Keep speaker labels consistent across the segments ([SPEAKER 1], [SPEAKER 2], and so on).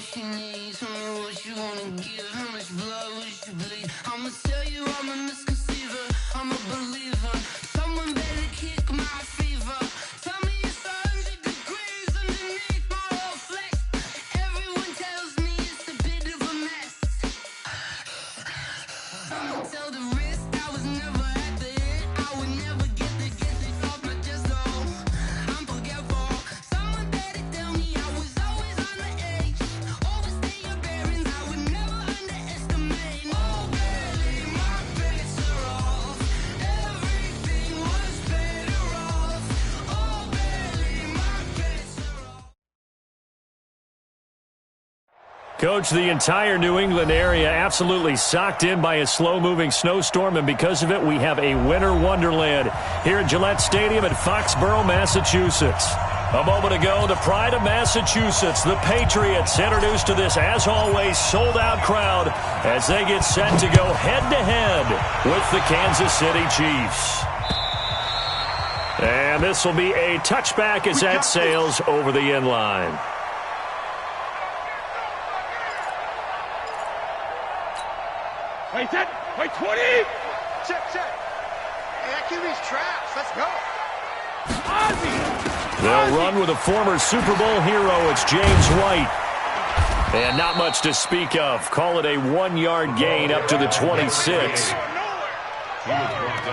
[SPEAKER 1] what you need, tell me what you wanna give, how much blood would you bleed? I'ma tell you I'm a misconceiver, I'm a believer. Someone better kick my fever. Tell me it's 100 degrees underneath my whole flesh. Everyone tells me it's a bit of a mess. I'ma tell the wrist I was never at the hit. I would never get it off my chest though. I'm forgetful. Someone better tell me I was always on the edge. Overstay your bearings, I would never underestimate. Oh baby, my bets are off. Everything was better off. Oh baby, my bets are off.
[SPEAKER 2] Coach, the entire New England area absolutely socked in by a slow-moving snowstorm, and because of it, we have a winter wonderland here at Gillette Stadium in Foxborough, Massachusetts. A moment ago, the pride of Massachusetts, the Patriots, introduced to this, as always, sold-out crowd as they get set to go head-to-head with the Kansas City Chiefs. And this will be a touchback as that sails over the end line.
[SPEAKER 3] Wait, 10, wait, 20!
[SPEAKER 4] Check. Hey, that QB's traps. Let's go.
[SPEAKER 2] They'll run with a former Super Bowl hero. It's James White. And not much to speak of. Call it a 1-yard gain up to the 26.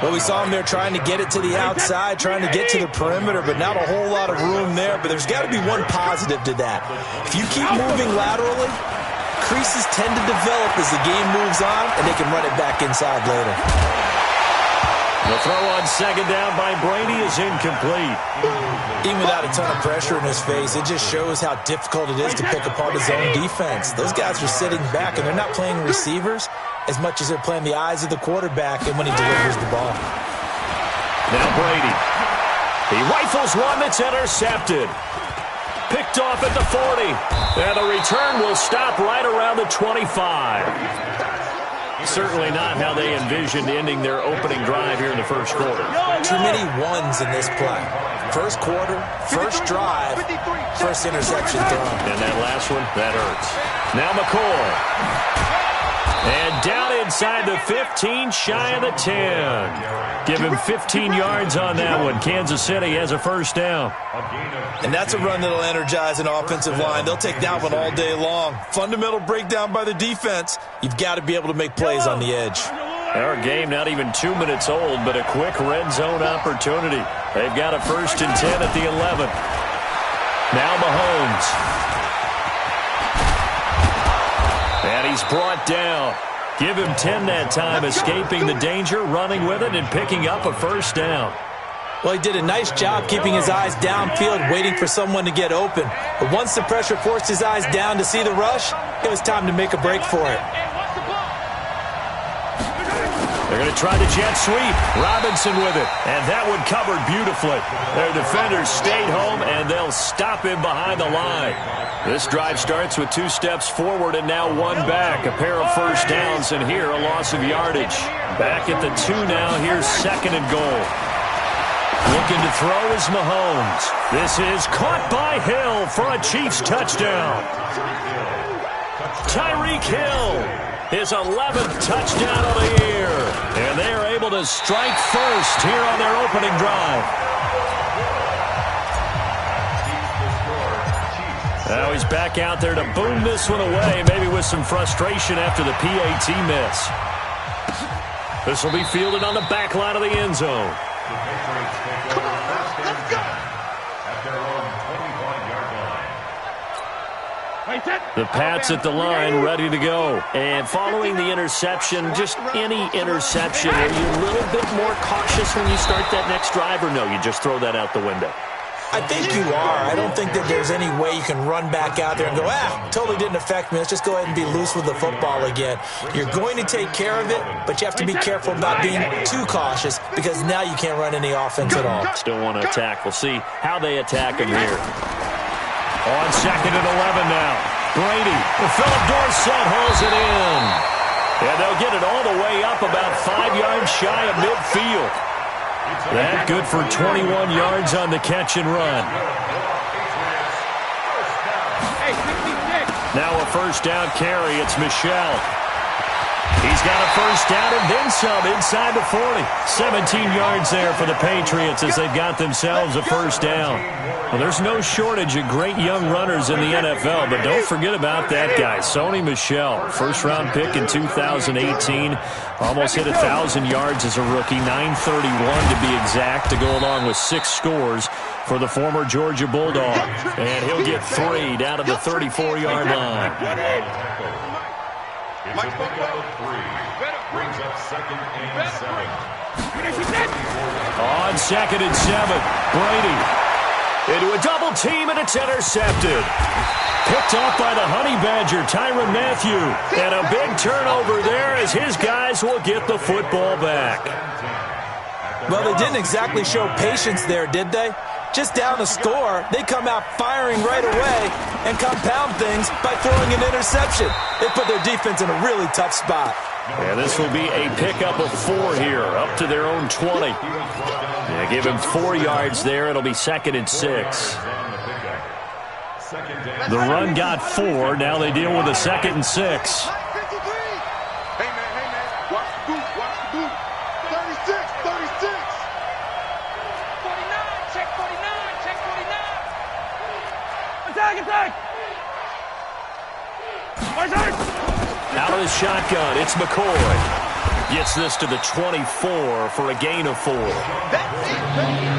[SPEAKER 5] Well, we saw him there trying to get it to the outside, trying to get to the perimeter, but not a whole lot of room there. But there's got to be one positive to that. If you keep moving laterally, creases tend to develop as the game moves on, and they can run it back inside later.
[SPEAKER 2] The throw on second down by Brady is incomplete.
[SPEAKER 5] Even without a ton of pressure in his face, it just shows how difficult it is to pick apart his own defense. Those guys are sitting back, and they're not playing receivers as much as they're playing the eyes of the quarterback and when he delivers the ball.
[SPEAKER 2] Now Brady. He rifles one that's intercepted. Picked off at the 40. And the return will stop right around the 25. Certainly not how they envisioned ending their opening drive here in the first quarter.
[SPEAKER 5] Too many ones in this play. First quarter, first drive, first interception thrown.
[SPEAKER 2] And that last one, that hurts. Now McCoy. And down inside the 15, shy of the 10. Give him 15 yards on that one. Kansas City has a first down.
[SPEAKER 5] And that's a run that'll energize an offensive line. They'll take that one all day long. Fundamental breakdown by the defense. You've got to be able to make plays on the edge.
[SPEAKER 2] Our game not even 2 minutes old, but a quick red zone opportunity. They've got a 1st and 10 at the 11. Now Mahomes. And he's brought down. Give him 10 that time, escaping the danger, running with it, and picking up a first down.
[SPEAKER 5] Well, he did a nice job keeping his eyes downfield, waiting for someone to get open. But once the pressure forced his eyes down to see the rush, it was time to make a break for it.
[SPEAKER 2] They're going to try the jet sweep. Robinson with it. And that one covered beautifully. Their defenders stayed home, and they'll stop him behind the line. This drive starts with 2 steps forward and now 1 back. A pair of first downs, and here a loss of yardage. Back at the 2 now. Here's 2nd and goal. Looking to throw is Mahomes. This is caught by Hill for a Chiefs touchdown. Tyreek Hill, his 11th touchdown of the year. And they are able to strike first here on their opening drive. Now he's back out there to boom this one away, maybe with some frustration after the PAT miss. This will be fielded on the back line of the end zone.
[SPEAKER 4] Come on, let's go.
[SPEAKER 2] The Pats at the line, ready to go. And following the interception, just any interception, are you a little bit more cautious when you start that next drive, or no, you just throw that out the window?
[SPEAKER 5] I think you are. I don't think that there's any way you can run back out there and go, totally didn't affect me. Let's just go ahead and be loose with the football again. You're going to take care of it, but you have to be careful about being too cautious because now you can't run any offense at all.
[SPEAKER 2] Still want to attack. We'll see how they attack him here. On 2nd and 11 now. Brady. Philip Dorsett hauls it in. And they'll get it all the way up about 5 yards shy of midfield. That good for 21 yards on the catch and run.
[SPEAKER 3] Hey, 56.
[SPEAKER 2] Now a first down carry. It's Michel. He's got a first down and then some inside the 40. 17 yards there for the Patriots as they've got themselves a first down. Well, there's no shortage of great young runners in the NFL, but don't forget about that guy, Sony Michel. First-round pick in 2018. Almost hit 1,000 yards as a rookie, 931 to be exact, to go along with 6 scores for the former Georgia Bulldog. And he'll get 3 down to the 34-yard line.
[SPEAKER 3] Brings up 2nd and 7.
[SPEAKER 2] On 2nd and 7, Brady into a double team, and it's intercepted. Picked off by the Honey Badger, Tyrann Mathieu. And a big turnover there as his guys will get the football back.
[SPEAKER 5] Well, they didn't exactly show patience there, did they? Just down a score, they come out firing right away and compound things by throwing an interception. They put their defense in a really tough spot.
[SPEAKER 2] And this will be a pickup of 4 here, up to their own 20. Yeah, give him 4 yards there. It'll be 2nd and 6. The run got 4. Now they deal with a 2nd and 6.
[SPEAKER 4] Hey, man, watch the boot, 36, 36.
[SPEAKER 3] 49, check 49, check 49. Attack!
[SPEAKER 2] Out of the shotgun, it's McCoy. Gets this to the 24 for a gain of 4.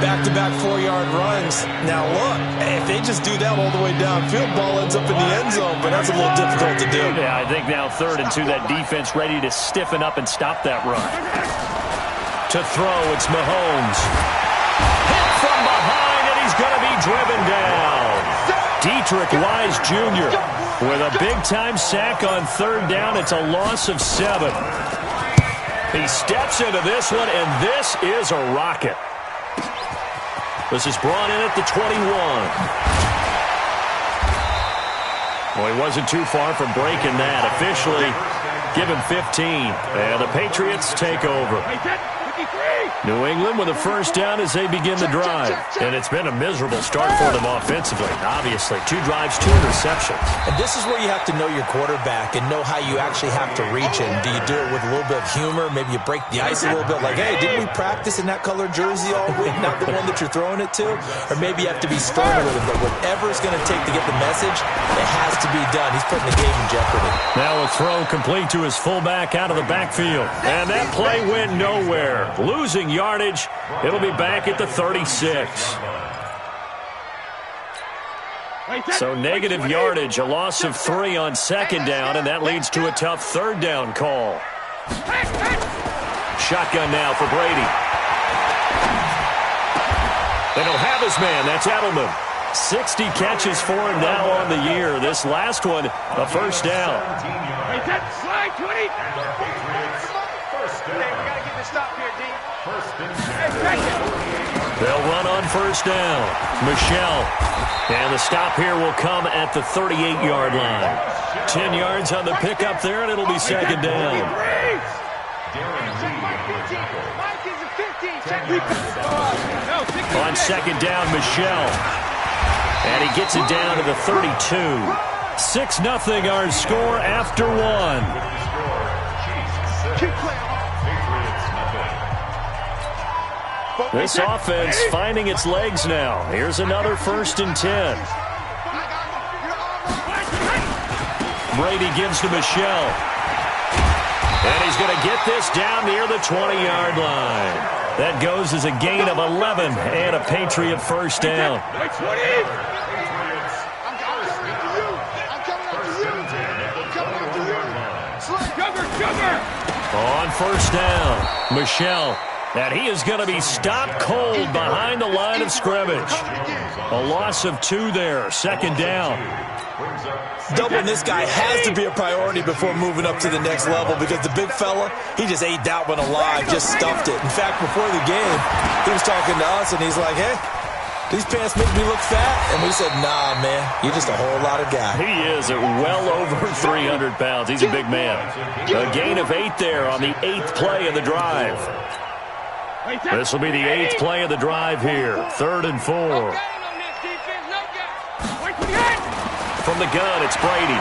[SPEAKER 5] Back-to-back 4-yard runs. Now look, if they just do that all the way downfield, ball ends up in the end zone, but that's a little difficult to do.
[SPEAKER 2] Yeah, I think now 3rd and 2, that defense ready to stiffen up and stop that run. To throw, it's Mahomes. Hit from behind, and he's going to be driven down. Dietrich Wise Jr. with a big-time sack on 3rd down. It's a loss of 7. He steps into this one, and this is a rocket. This is brought in at the 21. Well, he wasn't too far from breaking that. Officially, give him 15. And the Patriots take over. New England with a first down as they begin the drive. And it's been a miserable start for them offensively. Obviously, 2 drives, 2 interceptions.
[SPEAKER 5] And this is where you have to know your quarterback and know how you actually have to reach him. Do you do it with a little bit of humor? Maybe you break the ice a little bit, like, hey, didn't we practice in that colored jersey all week, not the one that you're throwing it to? Or maybe you have to be sterner with him. But whatever it's going to take to get the message, it has to be done. He's putting the game in jeopardy.
[SPEAKER 2] Now a throw complete to his fullback out of the backfield. And that play went nowhere. Losing yardage. It'll be back at the 36. So negative yardage, a loss of 3 on 2nd down, and that leads to a tough 3rd down call. Shotgun now for Brady. They don't have his man. That's Edelman. 60 catches for him now on the year. This last one, a first down.
[SPEAKER 3] Slide 20.
[SPEAKER 2] They'll run on first down. Michel. And the stop here will come at the 38-yard line. 10 yards on the pickup there, and it'll be 2nd down. On 2nd down, Michel. And he gets it down to the 32. 6-0 our score after 1. This offense finding its legs now. Here's another 1st and 10. Brady gives to Michel. And he's going to get this down near the 20-yard line. That goes as a gain of 11 and a Patriot first down. On first down, Michel. And he is going to be stopped cold behind the line of scrimmage. A loss of 2 there, 2nd down.
[SPEAKER 5] Doubling this guy has to be a priority before moving up to the next level because the big fella, he just ate that one alive, just stuffed it. In fact, before the game, he was talking to us, and he's like, hey, these pants make me look fat. And we said, nah, man, you're just a whole lot of guy.
[SPEAKER 2] He is at well over 300 pounds. He's a big man. A gain of 8 there on the 8th play of the drive. This will be the 8th play of the drive here. 3rd and 4. From the gun, it's Brady.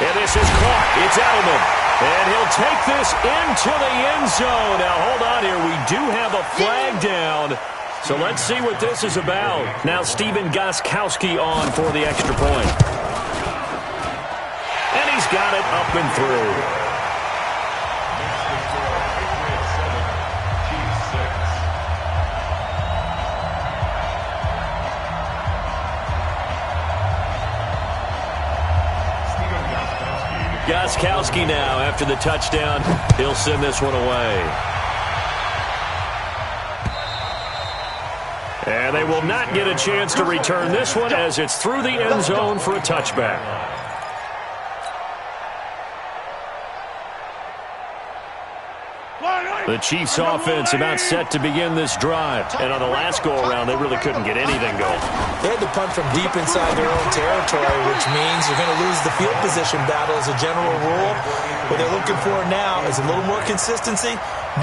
[SPEAKER 2] And this is caught. It's Edelman. And he'll take this into the end zone. Now, hold on here. We do have a flag down. So let's see what this is about. Now, Steven Gostkowski on for the extra point. And he's got it up and through. Gostkowski now, after the touchdown, he'll send this one away. And they will not get a chance to return this one as it's through the end zone for a touchback. The Chiefs offense about set to begin this drive. And on the last go-around, they really couldn't get anything going.
[SPEAKER 5] They had to punt from deep inside their own territory, which means you're going to lose the field position battle as a general rule. What they're looking for now is a little more consistency,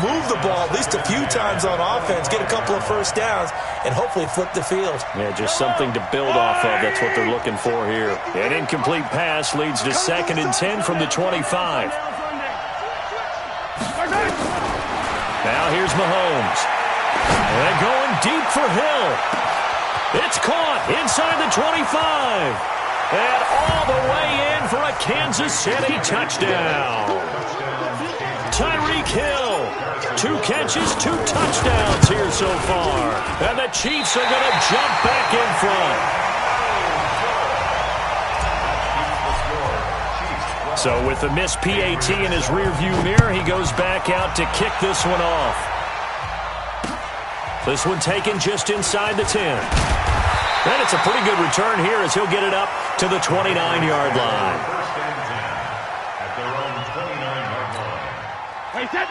[SPEAKER 5] move the ball at least a few times on offense, get a couple of first downs, and hopefully flip the field.
[SPEAKER 2] Yeah, just something to build off of. That's what they're looking for here. An incomplete pass leads to 2nd and 10 from the 25. Now here's Mahomes. And going deep for Hill. It's caught inside the 25. And all the way in for a Kansas City touchdown. Tyreek Hill. 2 catches, 2 touchdowns here so far. And the Chiefs are going to jump back in front. So with the missed PAT in his rearview mirror, he goes back out to kick this one off. This one taken just inside the 10. And it's a pretty good return here as he'll get it up to the 29-yard line.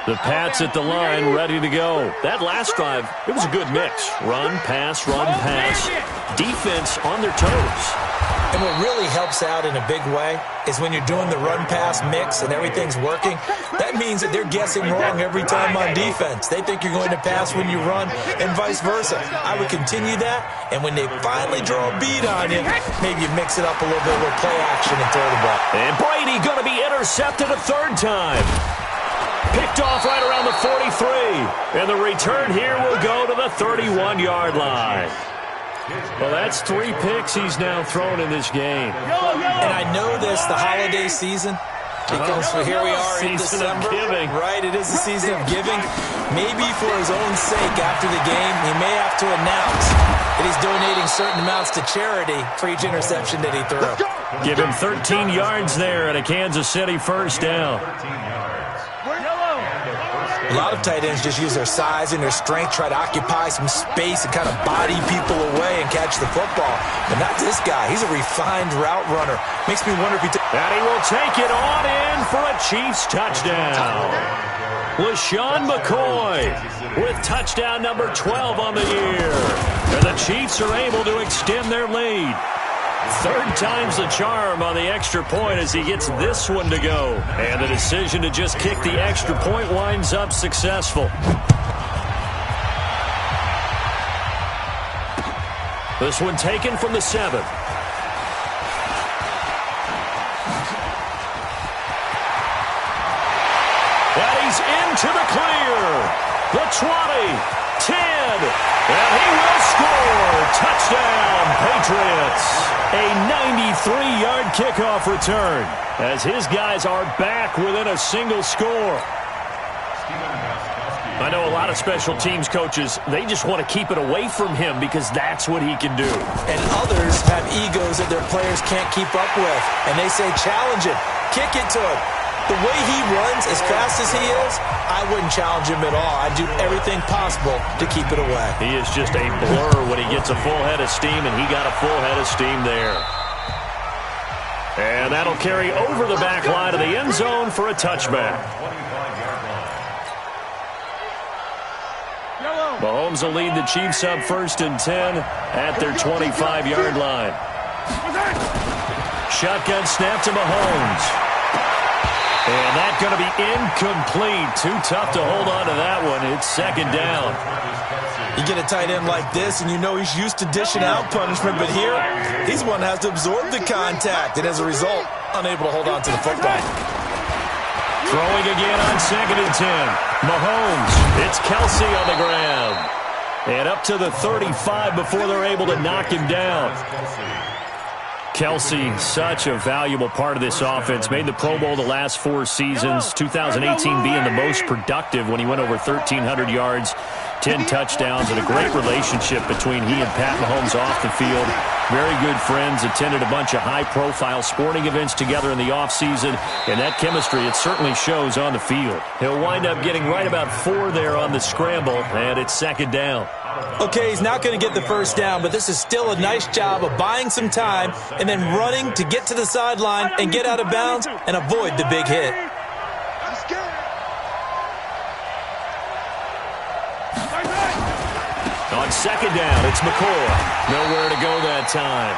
[SPEAKER 2] The Pats at the line, ready to go. That last drive, it was a good mix. Run, pass, defense on their toes.
[SPEAKER 5] And what really helps out in a big way is when you're doing the run-pass mix and everything's working, that means that they're guessing wrong every time on defense. They think you're going to pass when you run and vice versa. I would continue that, and when they finally draw a bead on you, maybe you mix it up a little bit with play action and throw the ball.
[SPEAKER 2] And Brady going to be intercepted a 3rd time. Picked off right around the 43. And the return here will go to the 31-yard line. Well, that's 3 picks he's now thrown in this game.
[SPEAKER 5] And I know this, the holiday season, because here we are in December.
[SPEAKER 2] Giving.
[SPEAKER 5] Right, it is the season of giving. Maybe for his own sake after the game, he may have to announce that he's donating certain amounts to charity for each interception that he threw.
[SPEAKER 2] Give him 13 yards there at a Kansas City 1st down.
[SPEAKER 5] A lot of tight ends just use their size and their strength, try to occupy some space and kind of body people away and catch the football. But not this guy. He's a refined route runner. Makes me wonder if he...
[SPEAKER 2] And he will take it on in for a Chiefs touchdown. LaShawn McCoy with touchdown number 12 on the year. And the Chiefs are able to extend their lead. 3rd time's the charm on the extra point as he gets this one to go. And the decision to just kick the extra point winds up successful. This one taken from the 7. And he's into the clear. The 20, 10, and he will score. Touchdown, Patriots. A 93-yard kickoff return as his guys are back within a single score. I know a lot of special teams coaches, they just want to keep it away from him because that's what he can do.
[SPEAKER 5] And others have egos that their players can't keep up with. And they say, challenge it, kick it to him. The way he runs as fast as he is, I wouldn't challenge him at all. I'd do everything possible to keep it away.
[SPEAKER 2] He is just a blur when he gets a full head of steam, and he got a full head of steam there. And that'll carry over the back line of the end zone for a touchback. Mahomes will lead the Chiefs up 1st and 10 at their 25-yard line. Shotgun snap to Mahomes. And that's going to be incomplete. Too tough to hold on to that one. It's 2nd down.
[SPEAKER 5] You get a tight end like this, and you know he's used to dishing out punishment, but here, he's one that has to absorb the contact, and as a result, unable to hold on to the football.
[SPEAKER 2] Throwing again on 2nd and 10. Mahomes, it's Kelsey on the ground. And up to the 35 before they're able to knock him down. Kelsey, such a valuable part of this offense. Made the Pro Bowl the last 4 seasons. 2018 being the most productive when he went over 1,300 yards, 10 touchdowns, and a great relationship between he and Pat Mahomes off the field. Very good friends, attended a bunch of high-profile sporting events together in the offseason, and that chemistry, it certainly shows on the field. He'll wind up getting right about 4 there on the scramble, and it's 2nd down.
[SPEAKER 5] Okay, he's not going to get the first down, but this is still a nice job of buying some time and then running to get to the sideline and get out of bounds and avoid the big hit.
[SPEAKER 2] On 2nd down, it's McCoy. Nowhere to go that time.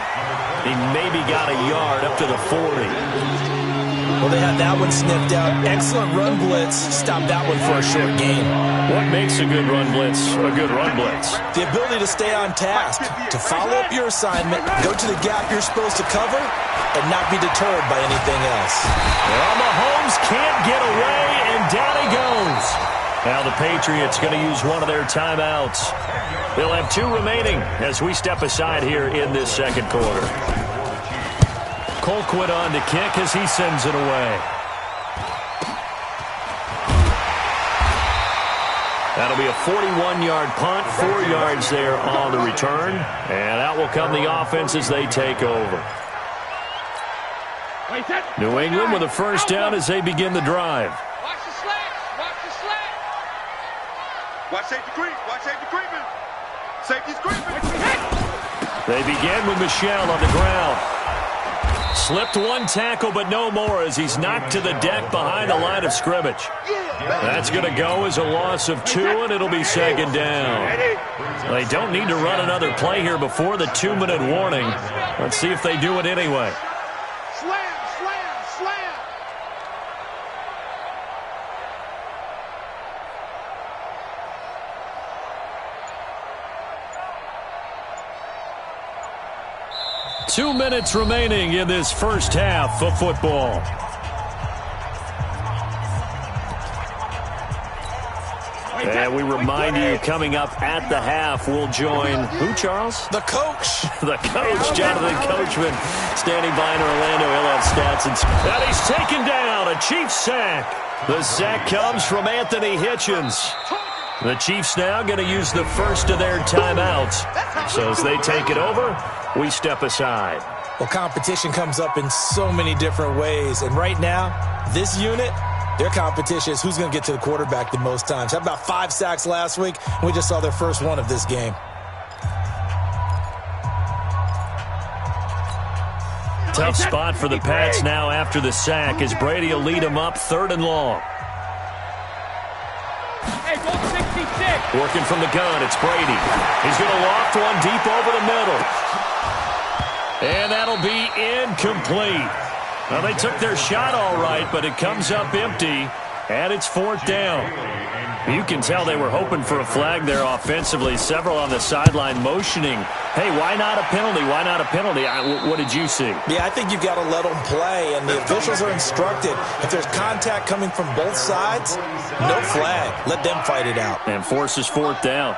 [SPEAKER 2] He maybe got a yard up to the 40.
[SPEAKER 5] Well, they had that one sniffed out. Excellent run blitz. Stopped that one for a short gain.
[SPEAKER 2] What makes a good run blitz a good run blitz?
[SPEAKER 5] The ability to stay on task, to follow up your assignment, go to the gap you're supposed to cover, and not be deterred by anything else.
[SPEAKER 2] Well, Mahomes can't get away, and down he goes. Now the Patriots going to use one of their timeouts. They'll have 2 remaining as we step aside here in this 2nd quarter. Colquitt on to kick as he sends it away. That'll be a 41-yard punt, 4 yards there on the return. And out will come the offense as they take over. New England with a first down as they begin the drive.
[SPEAKER 3] Watch the slants. Watch the slants.
[SPEAKER 4] Watch safety creep. Watch safety creeping. Safety's creeping.
[SPEAKER 2] They begin with Michel on the ground. Slipped 1 tackle, but no more as he's knocked to the deck behind the line of scrimmage. That's going to go as a loss of 2, and it'll be 2nd down. They don't need to run another play here before the 2-minute warning. Let's see if they do it anyway.
[SPEAKER 4] Slam, slam, slam.
[SPEAKER 2] 2 minutes remaining in this first half of football. And we remind you, coming up at the half, we'll join who, Charles?
[SPEAKER 5] The coach.
[SPEAKER 2] The coach, Jonathan Coachman, standing by in Orlando. He'll have stats. And he's taken down, a Chiefs sack. The sack comes from Anthony Hitchens. The Chiefs now going to use the first of their timeouts. So as they take it over, we step aside.
[SPEAKER 5] Well, competition comes up in so many different ways. And right now, this unit, their competition is who's going to get to the quarterback the most times. Had about 5 sacks last week, and we just saw their first one of this game.
[SPEAKER 2] Tough spot for the Pats now after the sack as Brady will lead them up 3rd and long.
[SPEAKER 3] Hey, go 66.
[SPEAKER 2] Working from the gun, it's Brady. He's going to loft one deep over the middle. And that'll be incomplete. Well, they took their shot all right, but it comes up empty, and it's 4th down. You can tell they were hoping for a flag there offensively. Several on the sideline motioning, hey, why not a penalty? Why not a penalty? What did you see?
[SPEAKER 5] Yeah, I think you've got to let them play, and the officials are instructed. If there's contact coming from both sides, no flag. Let them fight it out.
[SPEAKER 2] And forces 4th down.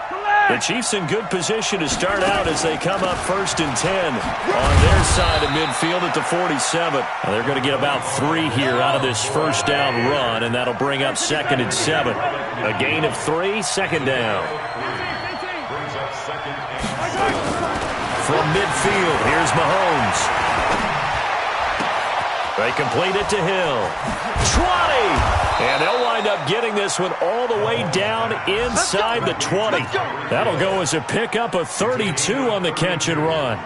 [SPEAKER 2] The Chiefs in good position to start out as they come up 1st and 10 on their side of midfield at the 47. Now they're going to get about 3 here out of this first down run, and that'll bring up 2nd and 7. A gain of 3, 2nd down. From midfield, here's Mahomes. They complete it to Hill. 20! And they'll wind up getting this one all the way down inside the 20. That'll go as a pickup of 32 on the catch and run.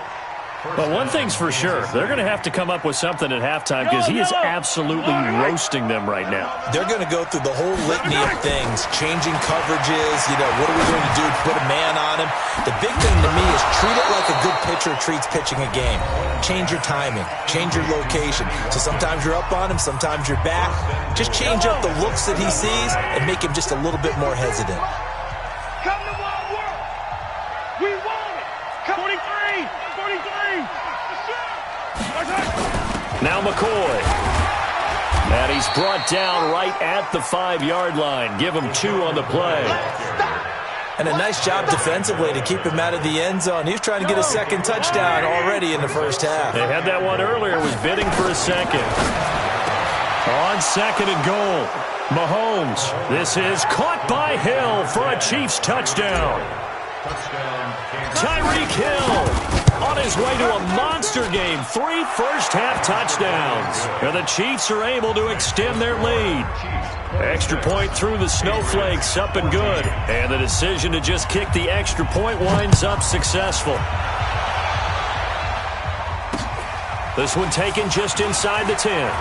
[SPEAKER 2] But one thing's for sure, they're going to have to come up with something at halftime because he is absolutely roasting them right now.
[SPEAKER 5] They're going to go through the whole litany of things, changing coverages, what are we going to do to put a man on him? The big thing to me is treat it like a good pitcher treats pitching a game. Change your timing, change your location. So sometimes you're up on him, sometimes you're back. Just change up the looks that he sees and make him just a little bit more hesitant.
[SPEAKER 4] Come to my world.
[SPEAKER 2] Now McCoy. And he's brought down right at the 5-yard line. Give him 2 on the play.
[SPEAKER 5] And a nice job defensively to keep him out of the end zone. He was trying to get a second touchdown already in the first half.
[SPEAKER 2] They had that one earlier, was bidding for a second. On 2nd and goal, Mahomes. This is caught by Hill for a Chiefs touchdown. Tyreek Hill on his way to a monster game. 3 first-half touchdowns. And the Chiefs are able to extend their lead. Extra point through the snowflakes, up and good. And the decision to just kick the extra point winds up successful. This one taken just inside the 10.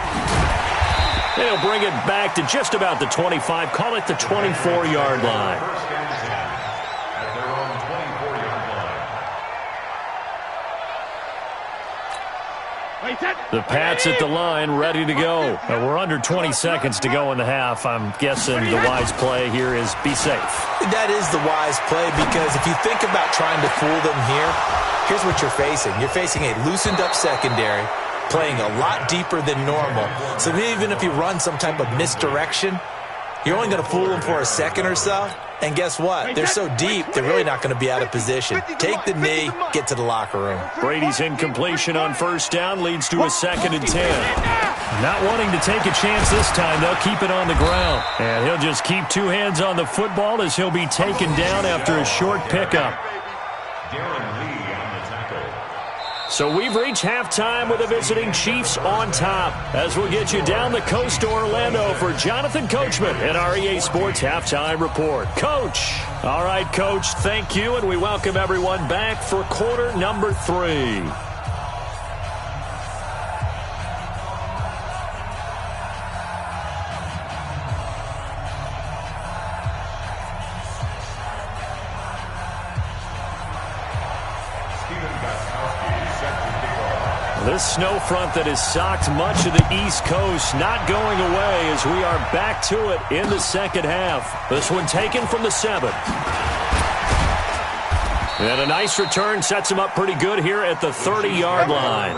[SPEAKER 2] They'll bring it back to just about the 25. Call it the 24-yard line. The Pats at the line, ready to go. We're under 20 seconds to go in the half. I'm guessing the wise play here is be safe.
[SPEAKER 5] That is the wise play, because if you think about trying to fool them here, here's what you're facing. You're facing a loosened-up secondary, playing a lot deeper than normal. So even if you run some type of misdirection, you're only going to fool them for a second or so. And guess what? They're so deep, they're really not going to be out of position. Take the knee, get to the locker room.
[SPEAKER 2] Brady's incompletion on first down leads to a 2nd and 10. Not wanting to take a chance this time, they'll keep it on the ground. And he'll just keep 2 hands on the football as he'll be taken down after a short pickup. So we've reached halftime with the visiting Chiefs on top. As we'll get you down the coast to Orlando for Jonathan Coachman at our EA Sports Halftime Report. Coach. All right, Coach, thank you, and we welcome everyone back for quarter number 3. This snow front that has socked much of the East Coast not going away as we are back to it in the second half. This one taken from the 7. And a nice return sets him up pretty good here at the 30-yard line.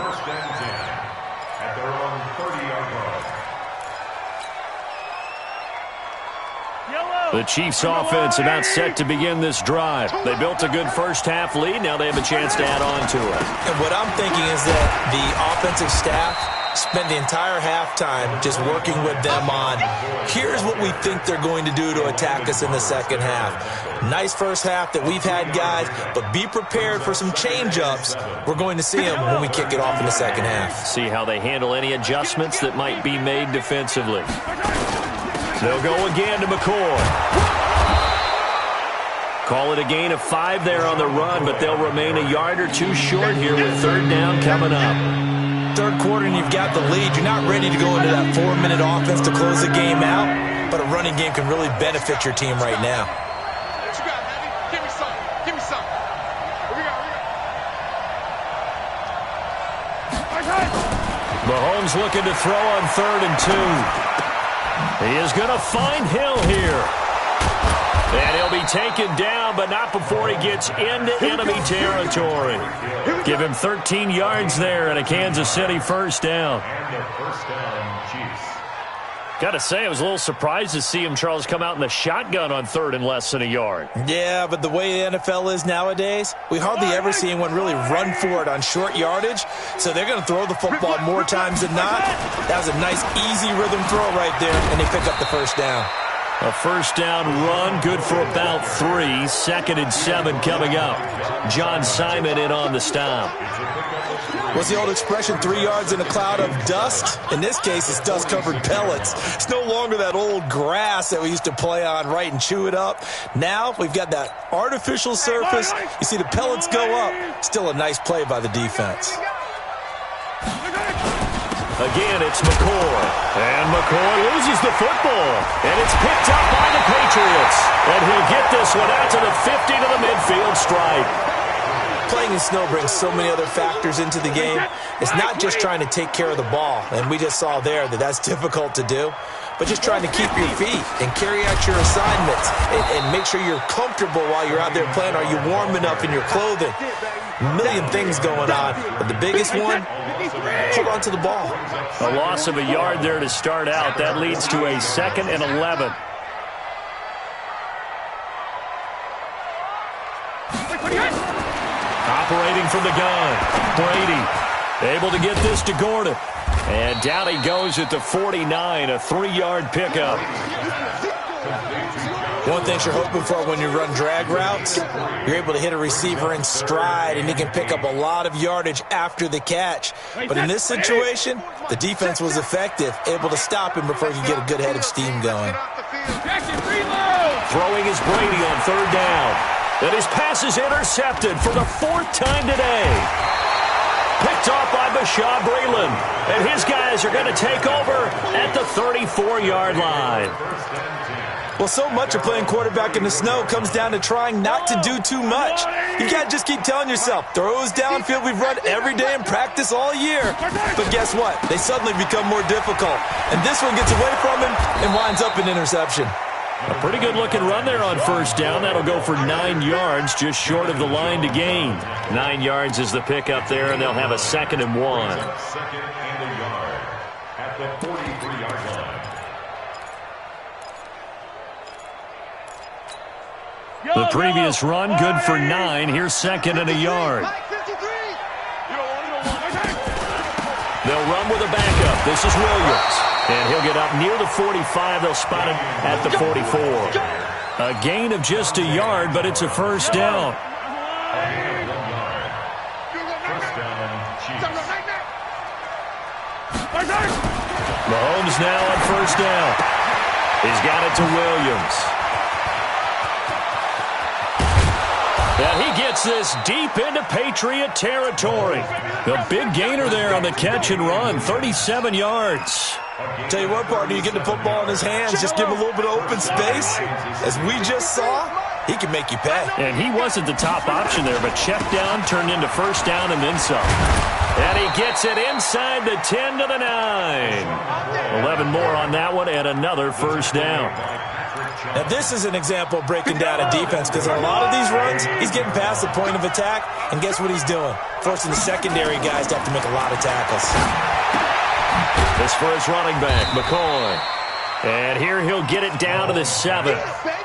[SPEAKER 2] The Chiefs offense about set to begin this drive. They built a good first-half lead. Now they have a chance to add on to it.
[SPEAKER 5] And what I'm thinking is that the offensive staff spent the entire halftime just working with them on, here's what we think they're going to do to attack us in the second half. Nice first half that we've had, guys, but be prepared for some change-ups. We're going to see them when we kick it off in the second half.
[SPEAKER 2] See how they handle any adjustments that might be made defensively. They'll go again to McCoy. Call it a gain of 5 there on the run, but they'll remain a yard or 2 short here with 3rd down coming up.
[SPEAKER 5] Third quarter and you've got the lead. You're not ready to go into that 4-minute offense to close the game out, but a running game can really benefit your team right now.
[SPEAKER 4] What you got, Heavy? Give me some. Give me some. Here we go.
[SPEAKER 2] Mahomes looking to throw on 3rd and 2. He is going to find Hill here. And he'll be taken down, but not before he gets into enemy territory. Give him 13 yards there and a Kansas City first down. Got to say, I was a little surprised to see him, Charles, come out in the shotgun on 3rd and less than a yard.
[SPEAKER 5] Yeah, but the way the NFL is nowadays, we hardly ever see anyone really run for it on short yardage. So they're going to throw the football more times than not. That was a nice, easy rhythm throw right there, and they pick up the first down.
[SPEAKER 2] A first down run, good for about 3. 2nd and 7 coming up. John Simon in on the stop.
[SPEAKER 5] What's the old expression, 3 yards in a cloud of dust? In this case, it's dust-covered pellets. It's no longer that old grass that we used to play on, right, and chew it up. Now we've got that artificial surface. You see the pellets go up. Still a nice play by the defense.
[SPEAKER 2] Again, it's McCoy. And McCoy loses the football. And it's picked up by the Patriots. And he'll get this one out to the 50 to the midfield stripe.
[SPEAKER 5] Playing in snow brings so many other factors into the game. It's not just trying to take care of the ball, and we just saw there that that's difficult to do, but just trying to keep your feet and carry out your assignments and make sure you're comfortable while you're out there playing. Are you warm enough in your clothing? A million things going on, but the biggest one, hold on to the ball.
[SPEAKER 2] A loss of a yard there to start out. That leads to a 2nd and 11. Operating from the gun, Brady able to get this to Gordon. And down he goes at the 49, a 3-yard pickup.
[SPEAKER 5] One thing you're hoping for when you run drag routes, you're able to hit a receiver in stride, and he can pick up a lot of yardage after the catch. But in this situation, the defense was effective, able to stop him before he could get a good head of steam going.
[SPEAKER 2] Throwing is Brady on 3rd down. And his pass is intercepted for the 4th time today. Picked off by Bashaw Breeland. And his guys are going to take over at the 34-yard line.
[SPEAKER 5] Well, so much of playing quarterback in the snow comes down to trying not to do too much. You can't just keep telling yourself, throws downfield we've run every day in practice all year. But guess what? They suddenly become more difficult. And this one gets away from him and winds up an interception.
[SPEAKER 2] A pretty good-looking run there on 1st down. That'll go for 9 yards, just short of the line to gain. 9 yards is the pickup there, and they'll have a 2nd and 1.
[SPEAKER 3] 2nd and a yard at the 43-yard line.
[SPEAKER 2] The previous run, good for 9. Here's 2nd and a yard. They'll run with a backup. This is Williams. And he'll get up near the 45. They'll spot him at the 44. A gain of just a yard, but it's a 1st down. Mahomes now on 1st down. He's got it to Williams. And he gets this deep into Patriot territory. The big gainer there on the catch and run, 37 yards.
[SPEAKER 5] Tell you what, partner, you get the football in his hands, just give him a little bit of open space. As we just saw, he can make you pay.
[SPEAKER 2] And he wasn't the top option there, but check down turned into 1st down and then some. And he gets it inside the 10 to the 9. 11 more on that one and another 1st down.
[SPEAKER 5] Now, this is an example of breaking down a defense because in a lot of these runs, he's getting past the point of attack, and guess what he's doing? Forcing the secondary guys to have to make a lot of tackles.
[SPEAKER 2] This for his running back, McCoy. And here he'll get it down to the 7.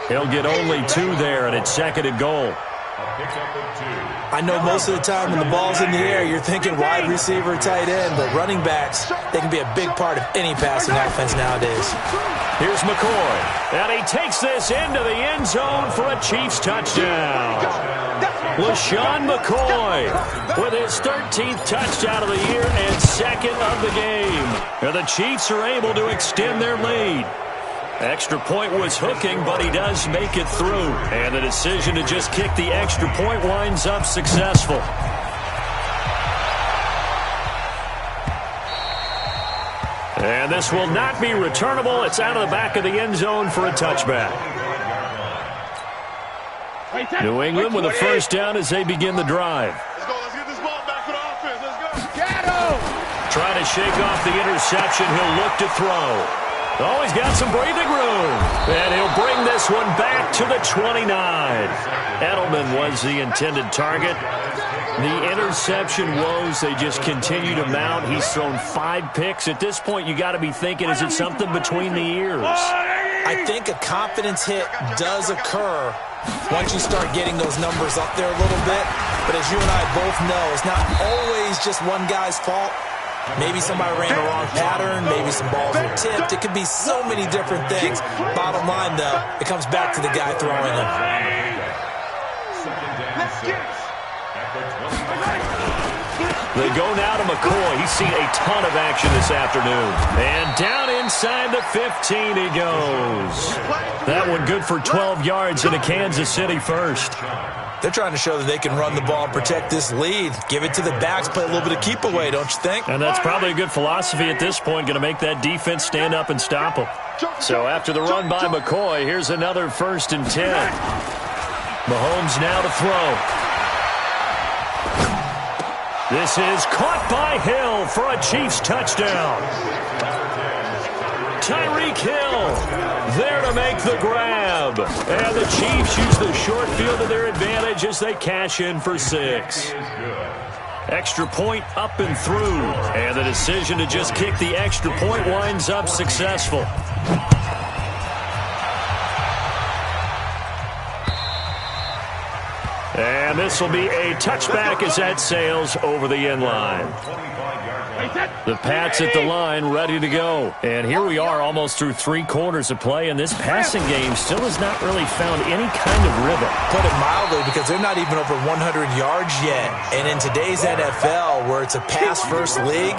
[SPEAKER 2] He'll get only 2 there, and it's 2nd and goal.
[SPEAKER 5] I know most of the time when the ball's in the air, you're thinking wide receiver, tight end, but running backs, they can be a big part of any passing offense nowadays.
[SPEAKER 2] Here's McCoy, and he takes this into the end zone for a Chiefs touchdown. LaShawn McCoy with his 13th touchdown of the year and 2nd of the game. And the Chiefs are able to extend their lead. Extra point was hooking, but he does make it through. And the decision to just kick the extra point winds up successful. And this will not be returnable. It's out of the back of the end zone for a touchback. New England with a 1st down as they begin the drive.
[SPEAKER 4] Let's go. Let's get this ball back for the offense. Let's go.
[SPEAKER 2] Trying to shake off the interception. He'll look to throw. Oh, he's got some breathing room. And he'll bring this one back to the 29. Edelman was the intended target. The interception woes, they just continue to mount. He's thrown 5 picks. At this point, you got to be thinking, is it something between the ears?
[SPEAKER 5] I think a confidence hit does occur once you start getting those numbers up there a little bit. But as you and I both know, it's not always just one guy's fault. Maybe somebody ran the wrong pattern. Maybe some balls were tipped. It could be so many different things. Bottom line, though, it comes back to the guy throwing them.
[SPEAKER 2] They go now to McCoy. He's seen a ton of action this afternoon. And down inside the 15 he goes. That one good for 12 yards into Kansas City 1st.
[SPEAKER 5] They're trying to show that they can run the ball and protect this lead. Give it to the backs, play a little bit of keep away, don't you think?
[SPEAKER 2] And that's probably a good philosophy at this point, going to make that defense stand up and stop them. So after the run by McCoy, here's another 1st and 10. Mahomes now to throw. This is caught by Hill for a Chiefs touchdown. Tyreek Hill there to make the grab. And the Chiefs use the short field to their advantage as they cash in for 6. Extra point up and through. And the decision to just kick the extra point winds up successful. And this will be a touchback as that sails over the end line. The Pats at the line ready to go. And here we are almost through 3 quarters of play, and this passing game still has not really found any kind of rhythm.
[SPEAKER 5] Put it mildly, because they're not even over 100 yards yet. And in today's NFL, where it's a pass-first league,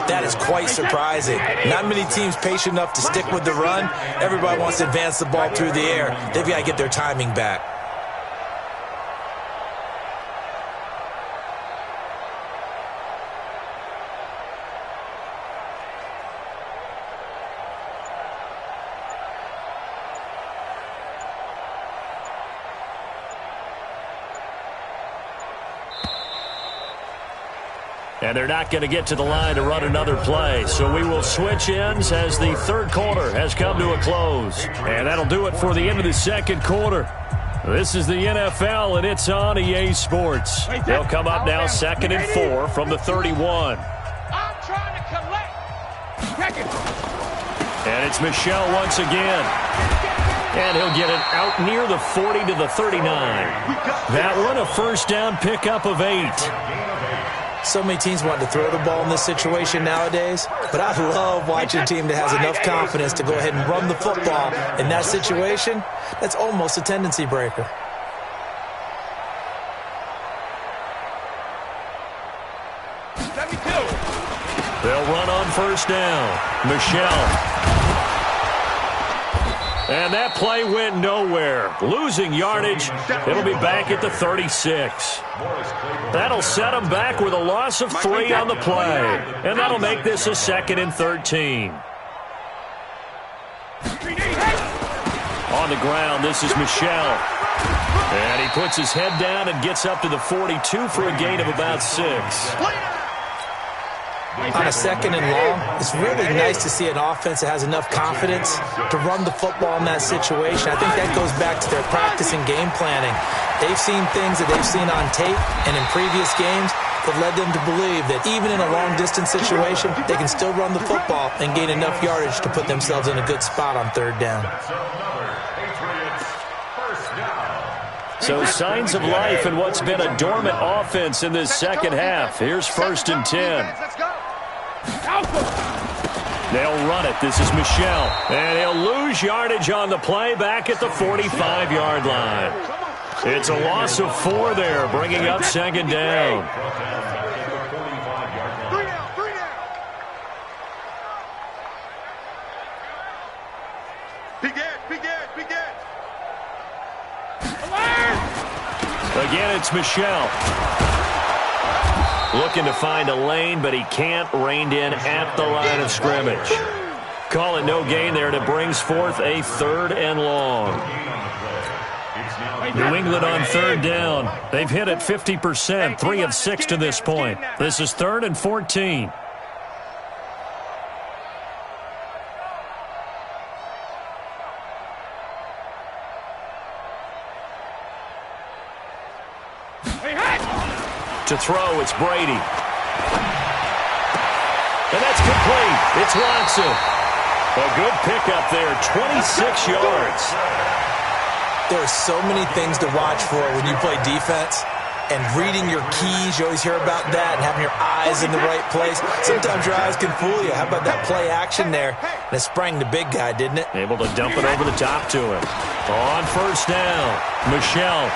[SPEAKER 5] that is quite surprising. Not many teams patient enough to stick with the run. Everybody wants to advance the ball through the air. They've got to get their timing back.
[SPEAKER 2] And they're not going to get to the line to run another play. So we will switch ends as the third quarter has come to a close. And that'll do it for the end of the second quarter. This is the NFL, and it's on EA Sports. They'll come up now 2nd and 4 from the 31.
[SPEAKER 3] I'm trying to collect.
[SPEAKER 2] And it's Michel once again. And he'll get it out near the 40 to the 39. That one a first down pickup of 8.
[SPEAKER 5] So many teams want to throw the ball in this situation nowadays, but I love watching a team that has enough confidence to go ahead and run the football. In that situation, that's almost a tendency breaker.
[SPEAKER 2] They'll run on first down. Michel. And that play went nowhere. Losing yardage. It'll be back at the 36. That'll set them back with a loss of 3 on the play. And that'll make this a 2nd and 13. On the ground, this is Michel. And he puts his head down and gets up to the 42 for a gain of about 6.
[SPEAKER 5] On a 2nd and long, it's really nice to see an offense that has enough confidence to run the football in that situation. I think that goes back to their practice and game planning. They've seen things that they've seen on tape and in previous games that led them to believe that even in a long-distance situation, they can still run the football and gain enough yardage to put themselves in a good spot on 3rd down.
[SPEAKER 2] So signs of life in what's been a dormant offense in this second half. Here's 1st and 10. They'll run it. This is Michel. And he'll lose yardage on the play back at the 45-yard line. It's a loss of 4 there, bringing up 2nd down. Again, it's Michel. Looking to find a lane, but he can't. Reined in at the line of scrimmage. Call it no gain there, and it brings forth a 3rd and long. New England on 3rd down. They've hit it 50%, 3 of 6 to this point. This is 3rd and 14. To throw, it's Brady. And that's complete. It's Watson. A good pickup there, 26 yards.
[SPEAKER 5] There are so many things to watch for when you play defense. And reading your keys, you always hear about that, and having your eyes in the right place. Sometimes your eyes can fool you. How about that play action there? And it sprang the big guy, didn't it?
[SPEAKER 2] Able to dump it over the top to him. On first down, Michel.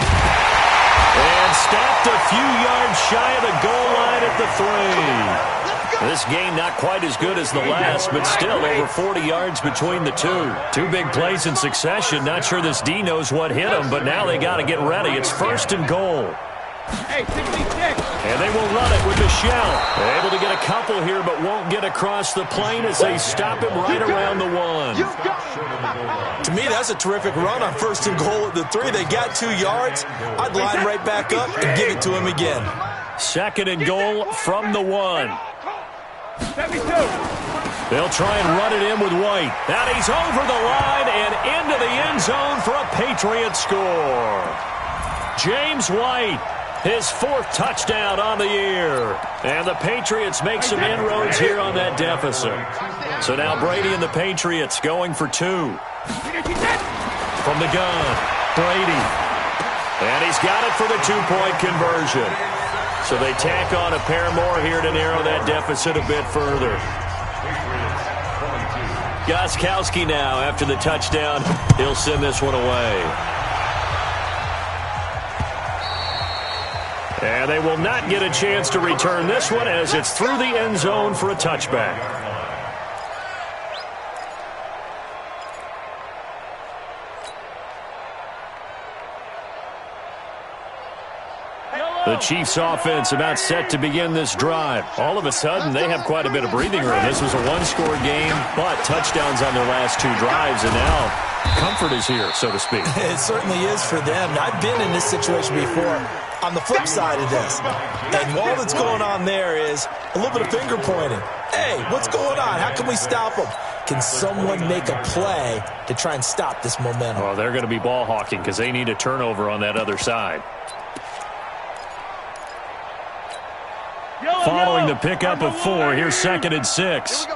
[SPEAKER 2] And stopped a few yards shy of the goal line at the 3. This game not quite as good as the last, but still over 40 yards between the two. 2 big plays in succession. Not sure this D knows what hit him, but now they got to get ready. It's 1st and goal. And they will run it with Michel. Able to get a couple here, but won't get across the plane as they stop him right around the 1.
[SPEAKER 5] To me, that's a terrific run on 1st and goal at the 3. They got 2 yards. I'd line right back up and give it to him again.
[SPEAKER 2] 2nd and goal from the 1. They'll try and run it in with White. And he's over the line and into the end zone for a Patriot score. James White His 4th touchdown on the year. And the Patriots make some inroads here on that deficit. So now Brady and the Patriots going for 2. From the gun, Brady. And he's got it for the 2-point conversion. So they tack on a pair more here to narrow that deficit a bit further. Gostkowski now after the touchdown. He'll send this one away. And they will not get a chance to return this one as it's through the end zone for a touchback. The Chiefs offense about set to begin this drive. All of a sudden, they have quite a bit of breathing room. This was a one-score game, but touchdowns on their last 2 drives, and now comfort is here, so to speak.
[SPEAKER 5] It certainly is for them. I've been in this situation before on the flip side of this. And all that's going on there is a little bit of finger pointing. Hey, what's going on? How can we stop them? Can someone make a play to try and stop this momentum?
[SPEAKER 2] Well, they're going to be ball hawking because they need a turnover on that other side. Following the pickup of 4, here's 2nd and 6.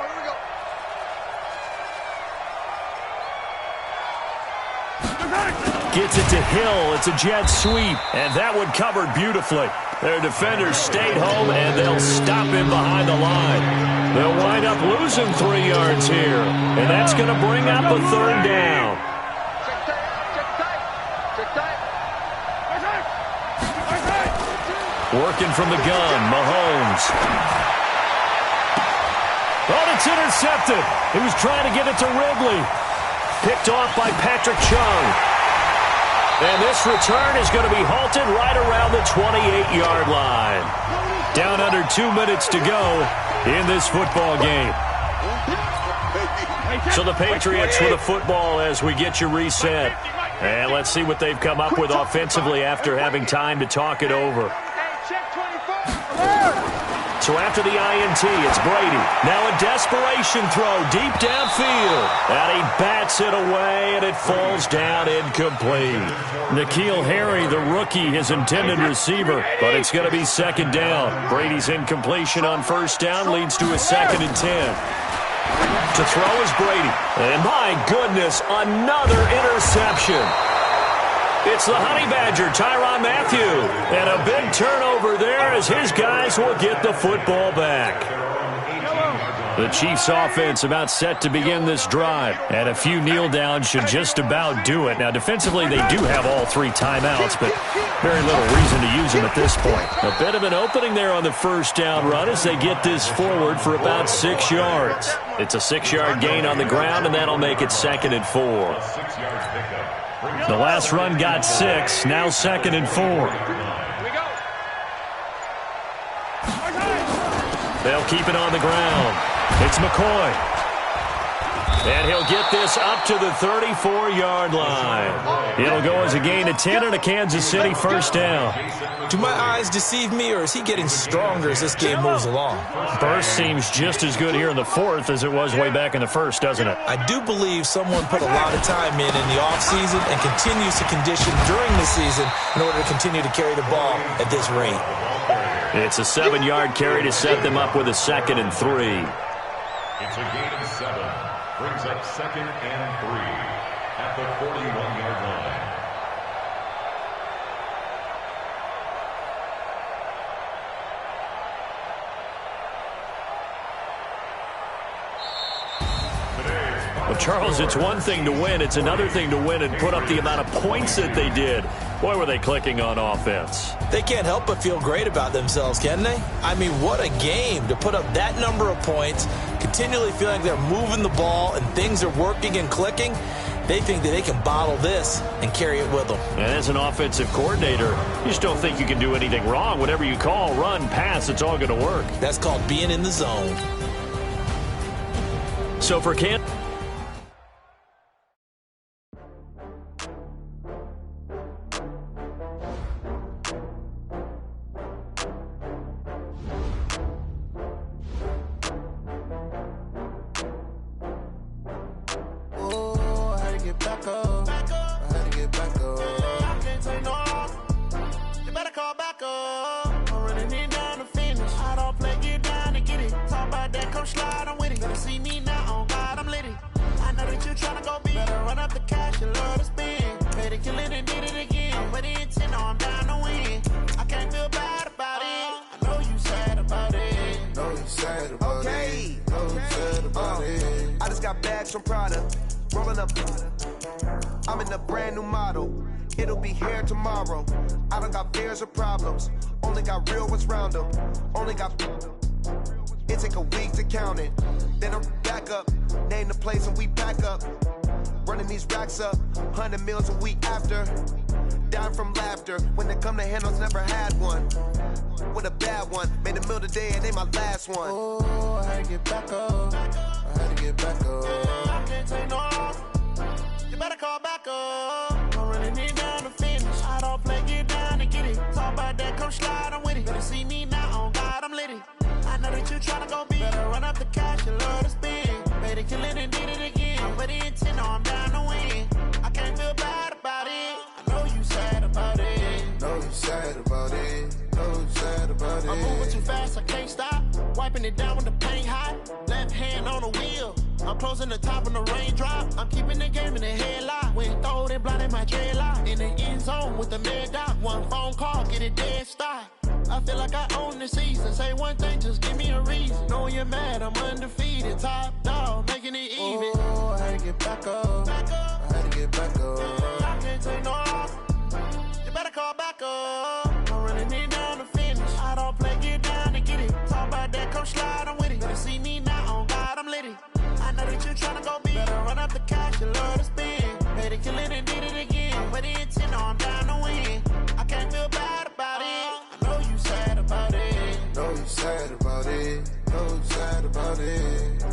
[SPEAKER 2] Gets it to Hill. It's a jet sweep, and that one covered beautifully. Their defenders stayed home, and they'll stop him behind the line. They'll wind up losing 3 yards here, and that's going to bring up a 3rd down. Working from the gun, Mahomes. Oh, it's intercepted. He was trying to get it to Ridley. Picked off by Patrick Chung. And this return is going to be halted right around the 28-yard line. Down under 2 minutes to go in this football game. So the Patriots with a football as we get you reset. And let's see what they've come up with offensively after having time to talk it over. So after the INT, it's Brady. Now a desperation throw deep downfield. And he bats it away, and it falls down incomplete. N'Keal Harry, the rookie, his intended receiver. But it's going to be 2nd down. Brady's incompletion on 1st down leads to a 2nd and 10. To throw is Brady. And my goodness, another interception. It's the Honey Badger, Tyrann Mathieu. And a big turnover there as his guys will get the football back. The Chiefs offense about set to begin this drive. And a few kneel downs should just about do it. Now, defensively, they do have all 3 timeouts, but very little reason to use them at this point. A bit of an opening there on the 1st down run as they get this forward for about 6 yards. It's a 6-yard gain on the ground, and that'll make it 2nd and 4. The last run got 6, now 2nd and 4. They'll keep it on the ground. It's McCoy. And he'll get this up to the 34-yard line. It'll go as a gain of 10 and a Kansas City 1st down.
[SPEAKER 5] Do my eyes deceive me, or is he getting stronger as this game moves along?
[SPEAKER 2] Burst seems just as good here in the 4th as it was way back in the 1st, doesn't it?
[SPEAKER 5] I do believe someone put a lot of time in the offseason and continues to condition during the season in order to continue to carry the ball at this rate.
[SPEAKER 2] It's a 7-yard carry to set them up with a 2nd and 3.
[SPEAKER 6] It's a gain of 7. Brings up 2nd and 3 at the 41-yard line.
[SPEAKER 2] Well, Charles, it's one thing to win. It's another thing to win and put up the amount of points that they did. Boy, were they clicking on offense.
[SPEAKER 5] They can't help but feel great about themselves, can they? I mean, what a game to put up that number of points, continually feeling like they're moving the ball and things are working and clicking. They think that they can bottle this and carry it with them.
[SPEAKER 2] And as an offensive coordinator, you just don't think you can do anything wrong. Whatever you call, run, pass, it's all going to work.
[SPEAKER 5] That's called being in the zone.
[SPEAKER 2] So for Kansas,
[SPEAKER 1] Call back
[SPEAKER 7] back up. I'm running it down to finish. I don't play, get down to get it. Talk about that, come slide, I'm with it. Better see me now, on God, I'm litty. I know that you tryna go big. Better run up the cash, you love to spend. Made it, kill it, and did it again. I'm with the intent, no, I'm down to win. I can't feel bad about it. I know you sad about it.
[SPEAKER 8] Know you sad about it. Know you sad about it.
[SPEAKER 9] I just got bags from Prada. Rolling up. I'm in a brand new model. It'll be here tomorrow. I don't got fears or problems. Only got real ones round them. Only got. It take a week to count it. Then I'm back up. Name the place and we back up. Running these racks up. 100 meals a week after. Dying from laughter. When it come to handles, never had one. With a bad one. Made a meal today and they my last one.
[SPEAKER 7] Oh, I had to get back up. I had to get back up. I can't take no loss. You better call back up. I'm running it down to finish. I don't play, get down to get it. Talk about that, come slide, I'm with it. Better see me now, on God, I'm litty. I know that you tryna go big. Better run up the cash, you love to spend. Made it, kill it, and did it again. I'm with the intent, no, I'm down to win. I can't feel bad about it. I know you sad about it.
[SPEAKER 8] Know you sad about it. Know you sad about it.
[SPEAKER 7] I'm moving too fast, I can't stop. Wiping it down with the paint hot. Left hand on the wheel. I'm closing the top on the raindrop. I'm keeping the game in the headlock. When throwed and blinded my dreadlock. In the end zone with the mad dot. One phone call, get it dead stop. I feel like I own the season. Say one thing, just give me a reason. Knowing you're mad, I'm undefeated. Top dog, making it even.
[SPEAKER 8] Oh, I had to get back up. I had to get back up.
[SPEAKER 7] I can't take no loss. You better call back up. I'm running it down to finish. I don't play, get down to get it. Talk about that, come slide, I'm with it. Better see me now, on God, I'm litty. I know that you tryna go big. Better run up the cash, you love to spend. Made it, kill it, and did it again. But the intent, no, I'm down to win. I can't feel bad about it. I know you sad about it.
[SPEAKER 8] Know you sad about it. Know you sad about it.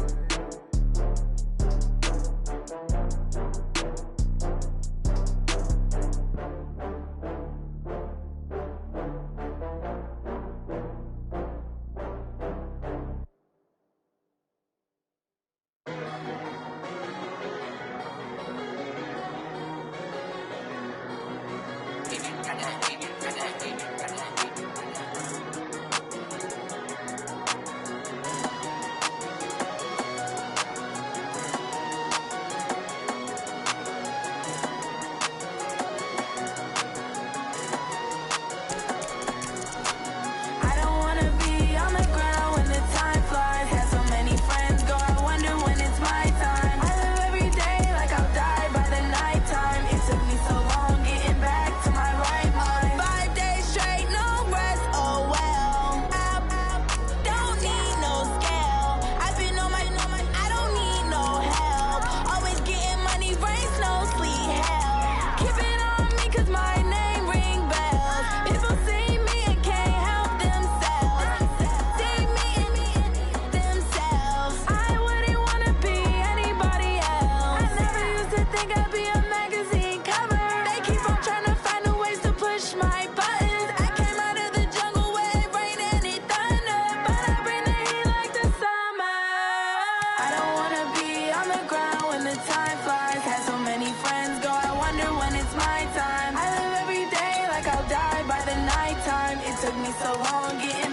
[SPEAKER 1] Took me so long getting